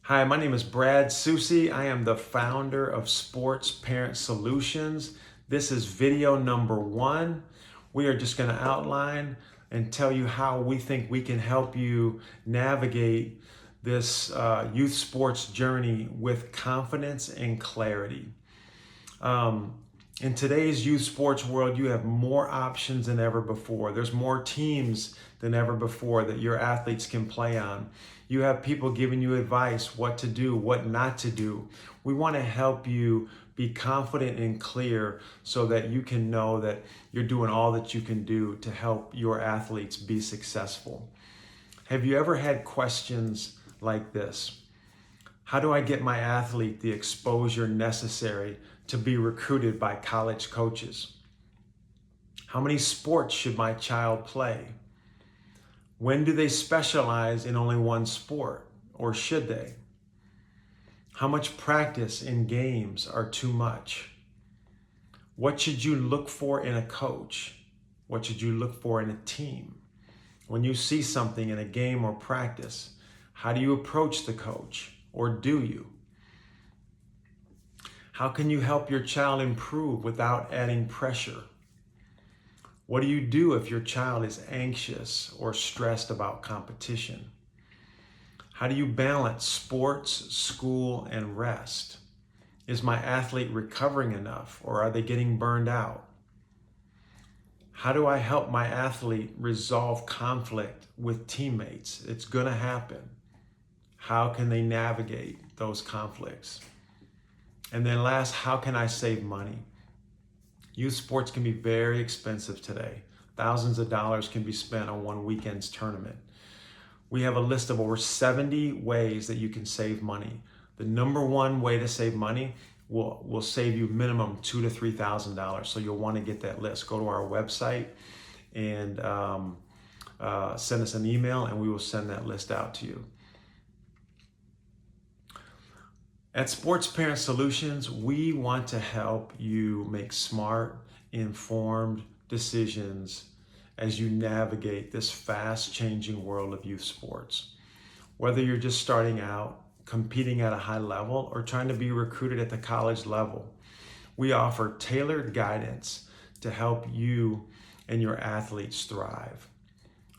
Hi, my name is Brad Susi. I am the founder of Sports Parent Solutions. This is video number 1. We are just going to outline and tell you how we think we can help you navigate this youth sports journey with confidence and clarity. In today's youth sports world, you have more options than ever before. There's more teams than ever before that your athletes can play on. You have people giving you advice, what to do, what not to do. We want to help you be confident and clear so that you can know that you're doing all that you can do to help your athletes be successful. Have you ever had questions like this? How do I get my athlete the exposure necessary to be recruited by college coaches? How many sports should my child play? When do they specialize in only one sport, or should they? How much practice in games are too much? What should you look for in a coach? What should you look for in a team? When you see something in a game or practice, how do you approach the coach? Or do you? How can you help your child improve without adding pressure? What do you do if your child is anxious or stressed about competition? How do you balance sports, school, and rest? Is my athlete recovering enough, or are they getting burned out? How do I help my athlete resolve conflict with teammates? It's going to happen. How can they navigate those conflicts? And then last, how can I save money? Youth sports can be very expensive today. Thousands of dollars can be spent on one weekend's tournament. We have a list of over 70 ways that you can save money. The number one way to save money will save you minimum $2,000 to $3,000. So you'll want to get that list. Go to our website and send us an email, and we will send that list out to you. At Sports Parent Solutions, we want to help you make smart, informed decisions as you navigate this fast-changing world of youth sports. Whether you're just starting out, competing at a high level, or trying to be recruited at the college level, we offer tailored guidance to help you and your athletes thrive.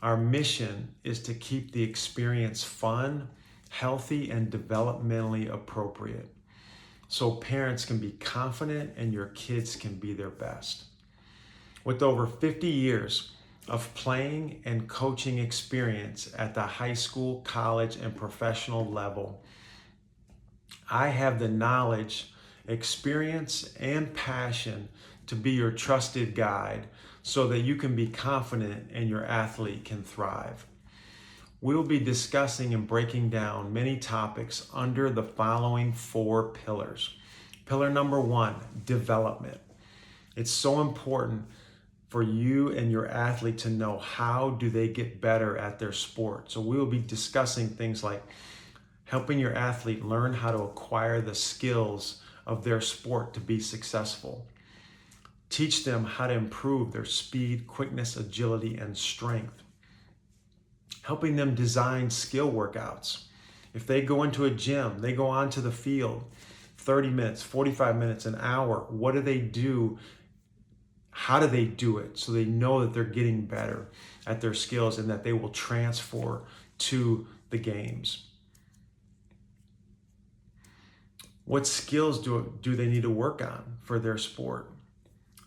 Our mission is to keep the experience fun, healthy, and developmentally appropriate, so parents can be confident and your kids can be their best. With over 50 years of playing and coaching experience at the high school, college, and professional level, I have the knowledge, experience, and passion to be your trusted guide so that you can be confident and your athlete can thrive. We'll be discussing and breaking down many topics under the following 4 pillars. Pillar number 1, development. It's so important for you and your athlete to know how do they get better at their sport. So we will be discussing things like helping your athlete learn how to acquire the skills of their sport to be successful. Teach them how to improve their speed, quickness, agility, and strength. Helping them design skill workouts. If they go into a gym, they go onto the field, 30 minutes, 45 minutes, an hour, what do they do? How do they do it so they know that they're getting better at their skills and that they will transfer to the games? What skills do they need to work on for their sport?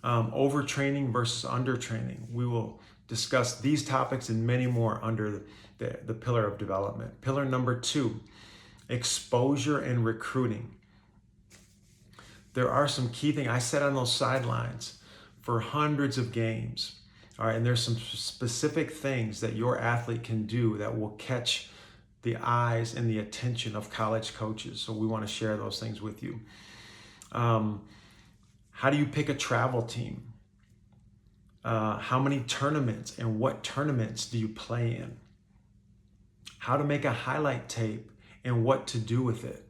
Overtraining versus undertraining. We will discuss these topics and many more under the pillar of development. Pillar number 2, exposure and recruiting. There are some key things. I sat on those sidelines for hundreds of games. All right, and there's some specific things that your athlete can do that will catch the eyes and the attention of college coaches. So we want to share those things with you. How do you pick a travel team? How many tournaments and what tournaments do you play in? How to make a highlight tape and what to do with it.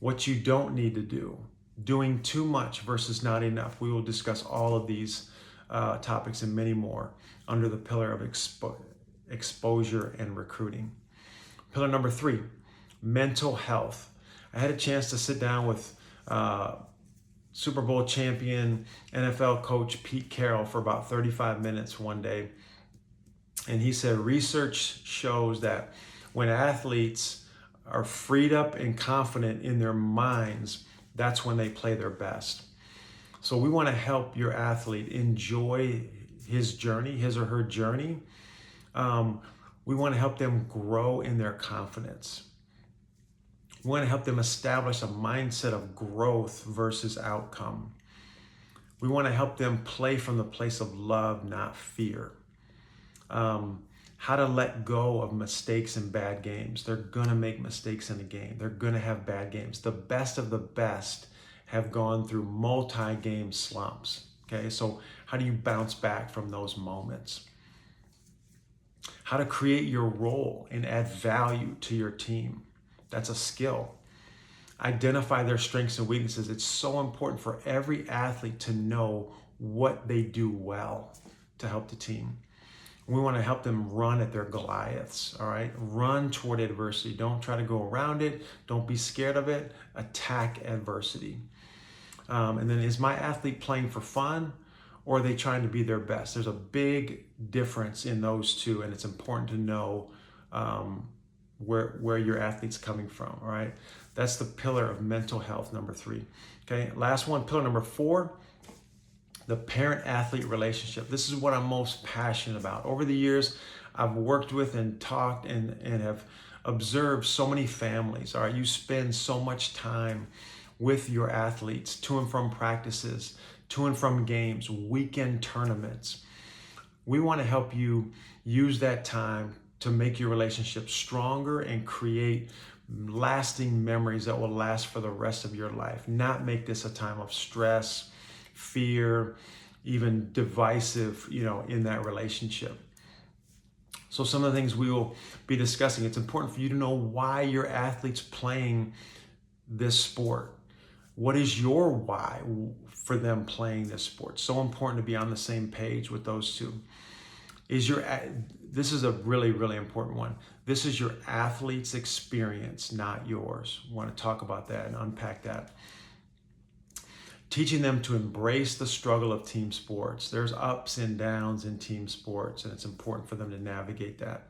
What you don't need to do. Doing too much versus not enough. We will discuss all of these topics and many more under the pillar of exposure and recruiting. Pillar number 3, mental health. I had a chance to sit down with Super Bowl champion NFL coach Pete Carroll for about 35 minutes one day. And he said research shows that when athletes are freed up and confident in their minds, that's when they play their best. So we want to help your athlete enjoy his journey, his or her journey. We want to help them grow in their confidence. We want to help them establish a mindset of growth versus outcome. We want to help them play from the place of love, not fear. How to let go of mistakes in bad games. They're going to make mistakes in a game. They're going to have bad games. The best of the best have gone through multi-game slumps. Okay, so how do you bounce back from those moments? How to create your role and add value to your team. That's a skill. Identify their strengths and weaknesses. It's so important for every athlete to know what they do well to help the team. We want to help them run at their Goliaths, all right? Run toward adversity. Don't try to go around it. Don't be scared of it. Attack adversity. And then, is my athlete playing for fun, or are they trying to be their best? There's a big difference in those two, and it's important to know where your athlete's coming from, all right? That's the pillar of mental health, number 3. Okay, last one, pillar number 4, the parent-athlete relationship. This is what I'm most passionate about. Over the years, I've worked with and talked and have observed so many families, all right? You spend so much time with your athletes, to and from practices, to and from games, weekend tournaments. We want to help you use that time to make your relationship stronger and create lasting memories that will last for the rest of your life. Not make this a time of stress, fear, even divisive, in that relationship. So some of the things we will be discussing, it's important for you to know why your athlete's playing this sport. What is your why for them playing this sport? So important to be on the same page with those two. This is a really, really important one. This is your athlete's experience, not yours. I want to talk about that and unpack that. Teaching them to embrace the struggle of team sports. There's ups and downs in team sports, and it's important for them to navigate that.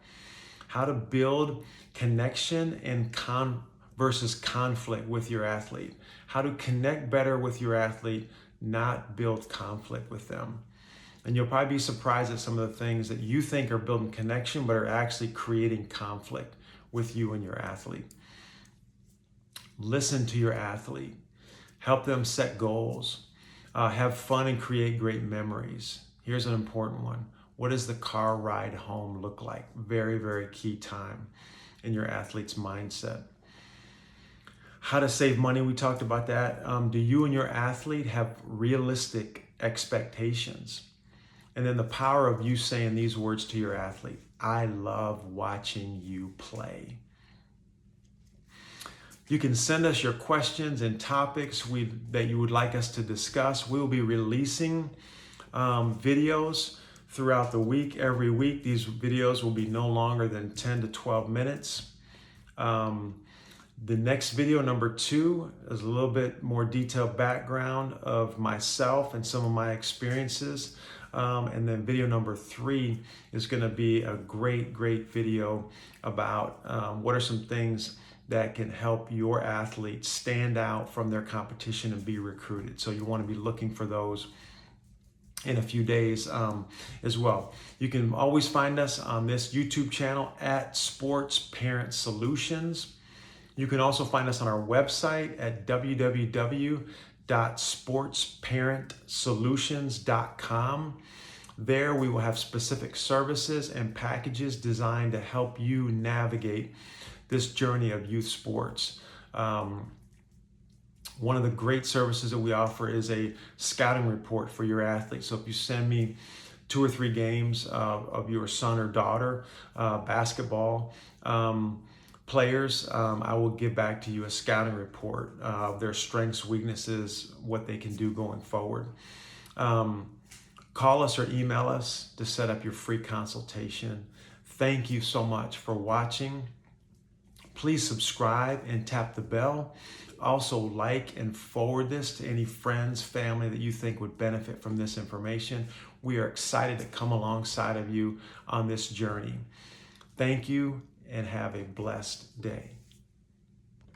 How to build connection and versus conflict with your athlete. How to connect better with your athlete, not build conflict with them. And you'll probably be surprised at some of the things that you think are building connection, but are actually creating conflict with you and your athlete. Listen to your athlete. Help them set goals. Have fun and create great memories. Here's an important one. What does the car ride home look like? Very, very key time in your athlete's mindset. How to save money, we talked about that. Do you and your athlete have realistic expectations? And then the power of you saying these words to your athlete: I love watching you play. You can send us your questions and topics that you would like us to discuss. We will be releasing videos throughout the week, every week. These videos will be no longer than 10 to 12 minutes. The next video, number 2, is a little bit more detailed background of myself and some of my experiences. And then video number 3 is going to be a great video about what are some things that can help your athletes stand out from their competition and be recruited. So you want to be looking for those in a few days as well. You can always find us on this YouTube channel at Sports Parent Solutions. You can also find us on our website at www.sportsparentsolutions.com. There we will have specific services and packages designed to help you navigate this journey of youth sports. One of the great services that we offer is a scouting report for your athletes. So if you send me 2 or 3 games of your son or daughter, basketball players, I will give back to you a scouting report of their strengths, weaknesses, what they can do going forward. Call us or email us to set up your free consultation. Thank you so much for watching. Please subscribe and tap the bell. Also, like and forward this to any friends, family that you think would benefit from this information. We are excited to come alongside of you on this journey. Thank you and have a blessed day.